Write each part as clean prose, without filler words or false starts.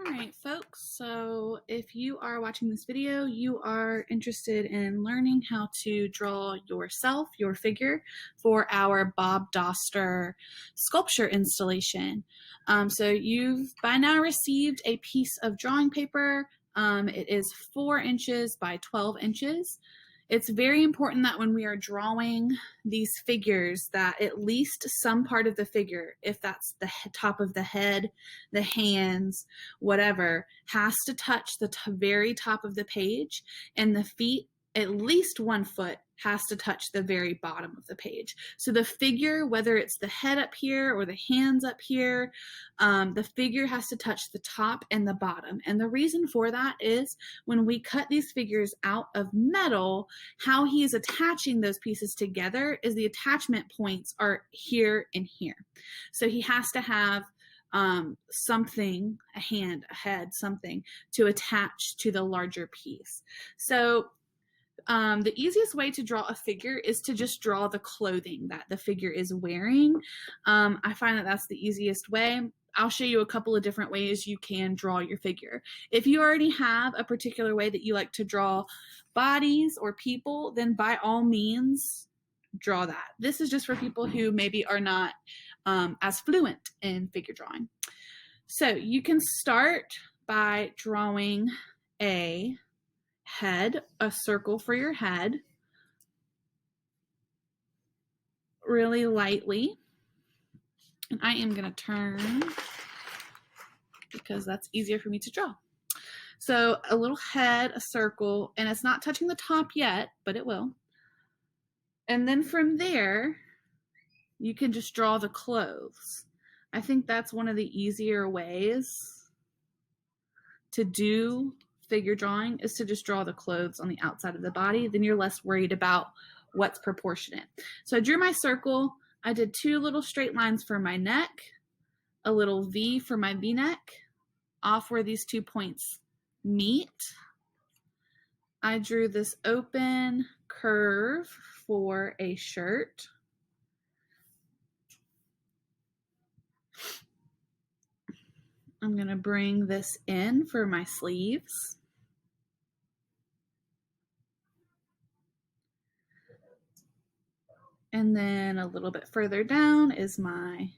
Alright folks, so if you are watching this video, you are interested in learning how to draw yourself, your figure, for our Bob Doster sculpture installation. So you've by now received a piece of drawing paper. It is 4 inches by 12 inches. It's very important that when we are drawing these figures that at least some part of the figure, if that's the top of the head, the hands, whatever, has to touch the very top of the page, and the feet, at least 1 foot, has to touch the very bottom of the page. So the figure, whether it's the head up here or the hands up here, the figure has to touch the top and the bottom. And the reason for that is when we cut these figures out of metal, how he is attaching those pieces together is the attachment points are here and here. So he has to have something, a hand, a head, something to attach to the larger piece. So the easiest way to draw a figure is to just draw the clothing that the figure is wearing. I find that that's the easiest way. I'll show you a couple of different ways you can draw your figure. If you already have a particular way that you like to draw bodies or people, then by all means, draw that. This is just for people who maybe are not as fluent in figure drawing. So you can start by drawing a head, a circle for your head, really lightly. And I am going to turn because that's easier for me to draw. So a little head, a circle, and it's not touching the top yet, but it will. And then from there, you can just draw the clothes. I think that's one of the easier ways to do figure drawing, is to just draw the clothes on the outside of the body. Then you're less worried about what's proportionate. So I drew my circle. I did 2 little straight lines for my neck, a little V for my V-neck, off where these 2 points meet. I drew this open curve for a shirt. I'm going to bring this in for my sleeves. And then a little bit further down is my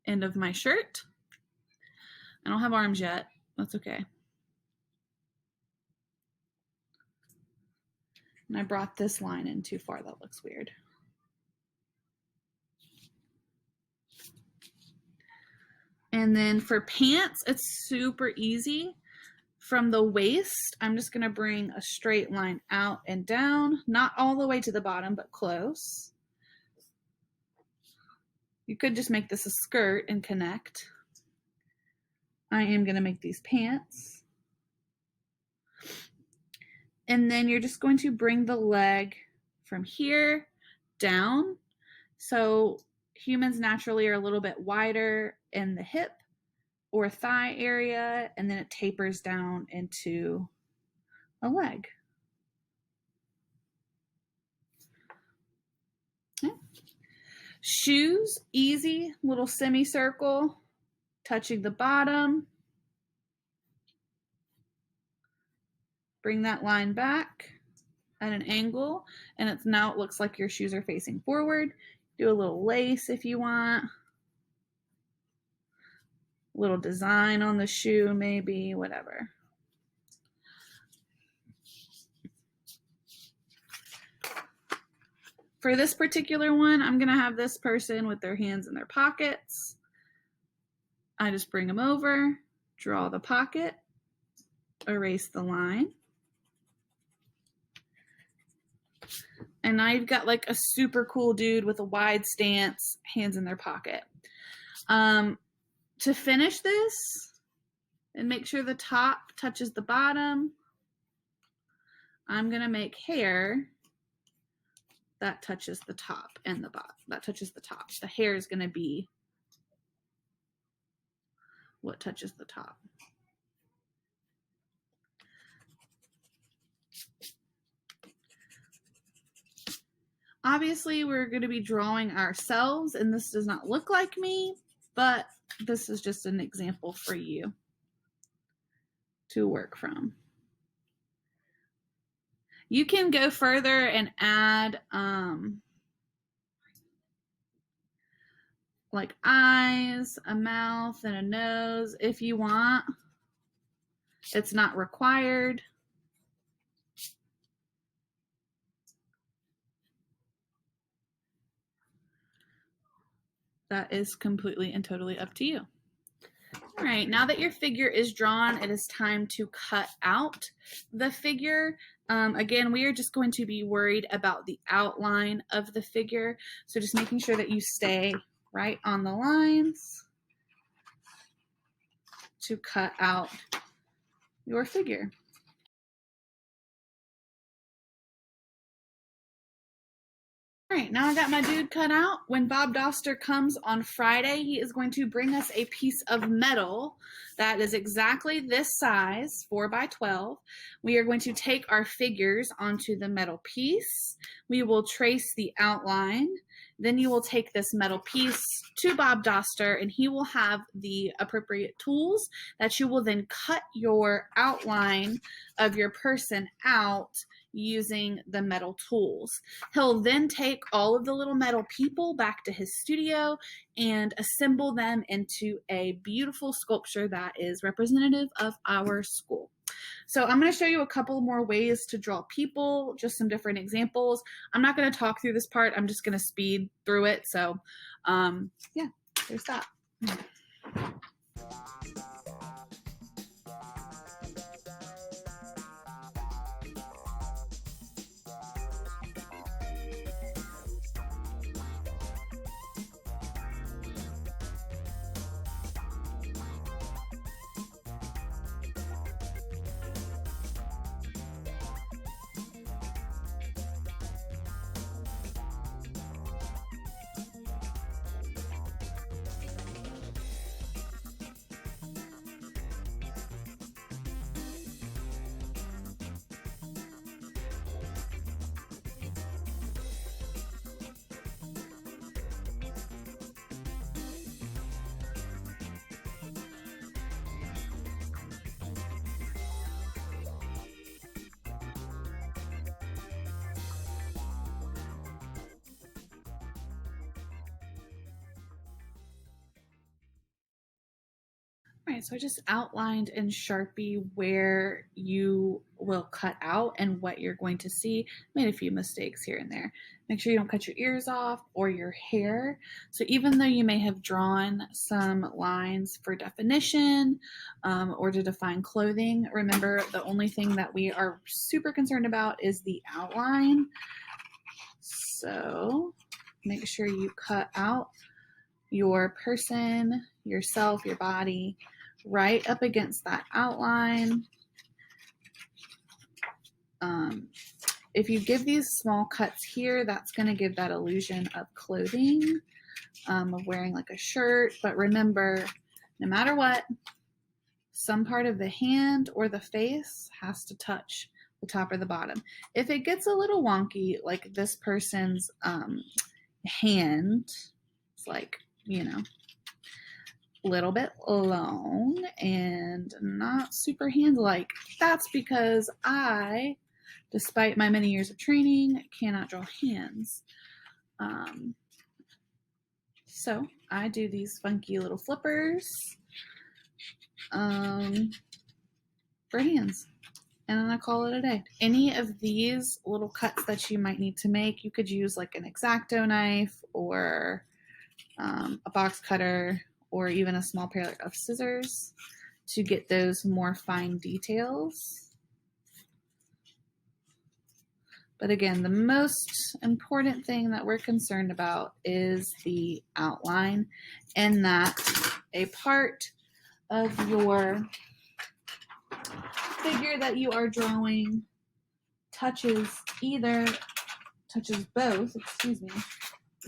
end of my shirt. I don't have arms yet. That's okay. And I brought this line in too far. That looks weird. And then for pants, it's super easy. From the waist, I'm just going to bring a straight line out and down, not all the way to the bottom, but close. You could just make this a skirt and connect. I am going to make these pants. And then you're just going to bring the leg from here down. So humans naturally are a little bit wider in the hip or thigh area, and then it tapers down into a leg. Okay. Shoes, easy, little semicircle, touching the bottom. Bring that line back at an angle, and it's now it looks like your shoes are facing forward. Do a little lace if you want. A little design on the shoe, maybe, whatever. For this particular one, I'm going to have this person with their hands in their pockets. I just bring them over, draw the pocket, erase the line. And now you've got like a super cool dude with a wide stance, hands in their pocket. To finish this and make sure the top touches the bottom, I'm going to make hair that touches the top and the bottom. That touches the top. The hair is going to be what touches the top. Obviously, we're going to be drawing ourselves, and this does not look like me, but this is just an example for you. to work from. You can go further and add like eyes, a mouth, and a nose if you want. It's not required. That is completely and totally up to you. All right, now that your figure is drawn, it is time to cut out the figure. Again, we are just going to be worried about the outline of the figure. So just making sure that you stay right on the lines to cut out your figure. All right, now I got my dude cut out. When Bob Doster comes on Friday, he is going to bring us a piece of metal that is exactly this size, 4 by 12. We are going to take our figures onto the metal piece. We will trace the outline. Then you will take this metal piece to Bob Doster, and he will have the appropriate tools that you will then cut your outline of your person out using the metal tools. He'll then take all of the little metal people back to his studio and assemble them into a beautiful sculpture that is representative of our school. So I'm going to show you a couple more ways to draw people, just some different examples. I'm not going to talk through this part. I'm just going to speed through it. So yeah, there's that. All right, so I just outlined in Sharpie where you will cut out and what you're going to see. Made a few mistakes here and there. Make sure you don't cut your ears off or your hair. So even though you may have drawn some lines for definition or to define clothing, remember the only thing that we are super concerned about is the outline. So make sure you cut out your person, yourself, your body, right up against that outline. If you give these small cuts here, that's going to give that illusion of clothing, of wearing like a shirt. But remember, no matter what, some part of the hand or the face has to touch the top or the bottom. If it gets a little wonky, like this person's hand, it's like, you know, little bit long and not super hand-like. That's because I, despite my many years of training, cannot draw hands. So I do these funky little flippers for hands, and then I call it a day. Any of these little cuts that you might need to make, you could use like an X-Acto knife or a box cutter, or even a small pair of scissors to get those more fine details. But again, the most important thing that we're concerned about is the outline, and that a part of your figure that you are drawing touches both,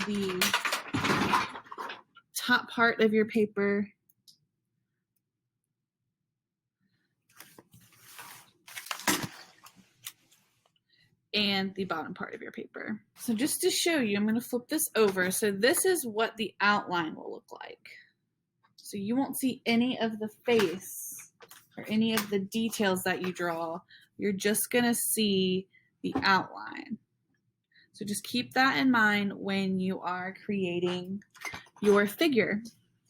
the top part of your paper and the bottom part of your paper. So just to show you, I'm going to flip this over. So this is what the outline will look like. So you won't see any of the face or any of the details that you draw. You're just going to see the outline. So just keep that in mind when you are creating your figure.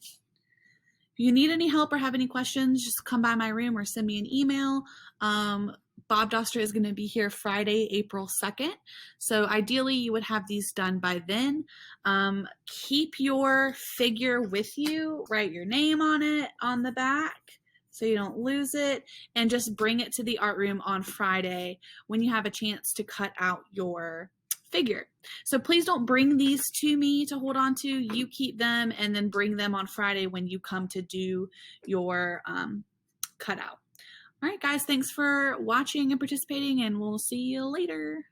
If you need any help or have any questions, just come by my room or send me an email. Bob Doster is going to be here Friday, April 2nd. So ideally you would have these done by then. Keep your figure with you, write your name on it on the back so you don't lose it, and just bring it to the art room on Friday when you have a chance to cut out your figure. So please don't bring these to me to hold on to. You keep them and then bring them on Friday when you come to do your cutout. All right, guys, thanks for watching and participating, and we'll see you later.